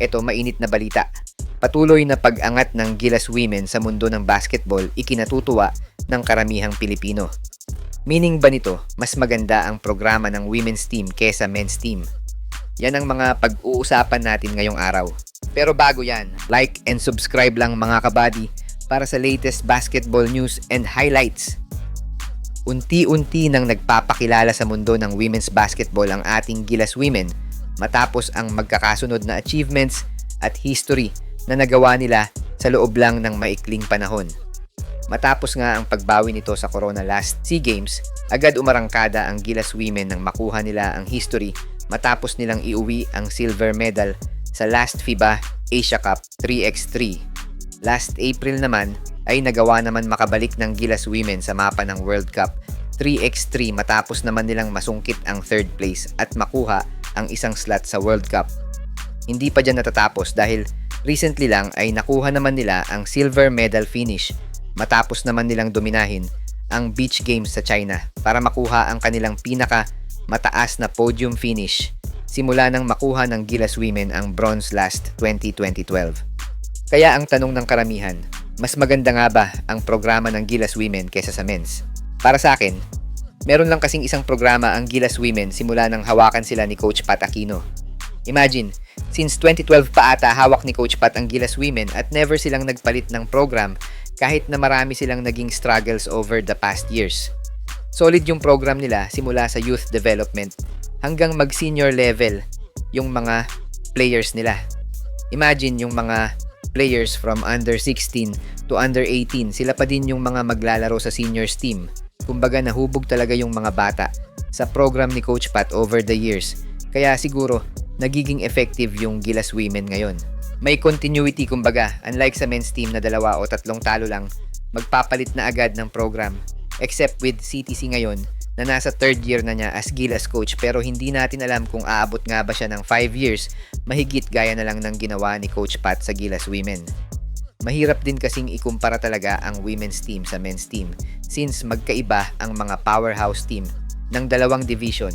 Eto, mainit na balita. Patuloy na pag-angat ng Gilas Women sa mundo ng basketball ikinatutuwa ng karamihang Pilipino. Meaning ba nito, mas maganda ang programa ng women's team kesa men's team? Yan ang mga pag-uusapan natin ngayong araw. Pero bago yan, like and subscribe lang mga kabady para sa latest basketball news and highlights. Unti-unti nang nagpapakilala sa mundo ng women's basketball ang ating Gilas Women matapos ang magkakasunod na achievements at history na nagawa nila sa loob lang ng maikling panahon. Matapos nga ang pagbawi nito sa Corona last SEA Games, agad umarangkada ang Gilas Women nang makuha nila ang history matapos nilang iuwi ang silver medal sa last FIBA Asia Cup 3x3. Last April naman ay nagawa naman makabalik ng Gilas Women sa mapa ng World Cup 3x3 matapos naman nilang masungkit ang third place at makuha ang isang slot sa World Cup. Hindi pa dyan natatapos dahil recently lang ay nakuha naman nila ang silver medal finish matapos naman nilang dominahin ang beach games sa China para makuha ang kanilang pinaka mataas na podium finish simula nang makuha ng Gilas Women ang bronze last 2012. Kaya ang tanong ng karamihan, mas maganda nga ba ang programa ng Gilas Women kaysa sa men's? Para sa akin, meron lang kasing isang programa ang Gilas Women simula nang hawakan sila ni Coach Pat Aquino. Imagine, since 2012 pa ata hawak ni Coach Pat ang Gilas Women at never silang nagpalit ng program kahit na marami silang naging struggles over the past years. Solid yung program nila simula sa youth development hanggang mag-senior level yung mga players nila. Imagine yung mga players from under 16 to under 18, sila pa din yung mga maglalaro sa seniors team. Kumbaga nahubog talaga yung mga bata sa program ni Coach Pat over the years. Kaya siguro nagiging effective yung Gilas Women ngayon. May continuity kumbaga, unlike sa men's team na 2 o 3 talo lang, magpapalit na agad ng program. Except with CTC ngayon na nasa 3rd year na niya as Gilas coach pero hindi natin alam kung aabot nga ba siya ng 5 years mahigit gaya na lang ng ginawa ni Coach Pat sa Gilas Women. Mahirap din kasing ikumpara talaga ang women's team sa men's team since magkaiba ang mga powerhouse team ng 2 division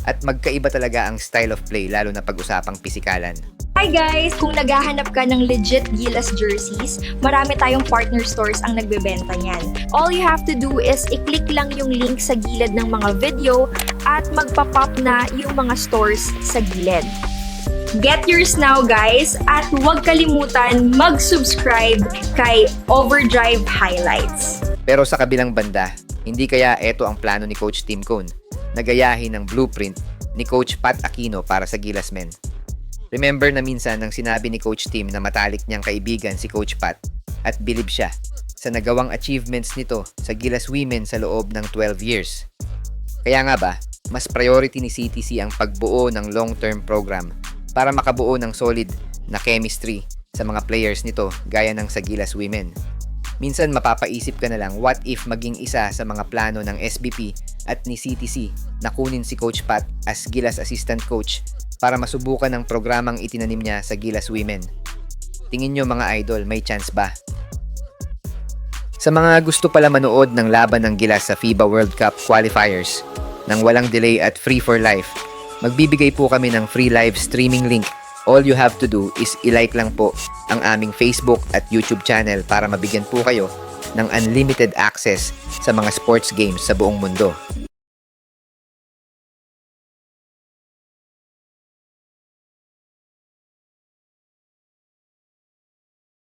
at magkaiba talaga ang style of play lalo na pag-usapang pisikalan. Hi guys! Kung naghahanap ka ng legit Gilas jerseys, marami tayong partner stores ang nagbebenta niyan. All you have to do is i-click lang yung link sa gilid ng mga video at magpa-pop na yung mga stores sa gilid. Get yours now guys at huwag kalimutan mag-subscribe kay Overdrive Highlights. Pero sa kabilang banda, hindi kaya ito ang plano ni Coach Tim Cone na gayahin ng blueprint ni Coach Pat Aquino para sa Gilas Men. Remember na minsan nang sinabi ni Coach Tim na matalik niyang kaibigan si Coach Pat at bilib siya sa nagawang achievements nito sa Gilas Women sa loob ng 12 years. Kaya nga ba, mas priority ni CTC ang pagbuo ng long-term program para makabuo ng solid na chemistry sa mga players nito gaya ng sa Gilas Women. Minsan mapapaisip ka na lang what if maging isa sa mga plano ng SBP at ni CTC na kunin si Coach Pat as Gilas assistant coach para masubukan ang programang itinanim niya sa Gilas Women. Tingin nyo mga idol, may chance ba? Sa mga gusto pala manood ng laban ng Gilas sa FIBA World Cup qualifiers nang walang delay at free for life, magbibigay po kami ng free live streaming link. All you have to do is i-like lang po ang aming Facebook at YouTube channel para mabigyan po kayo ng unlimited access sa mga sports games sa buong mundo.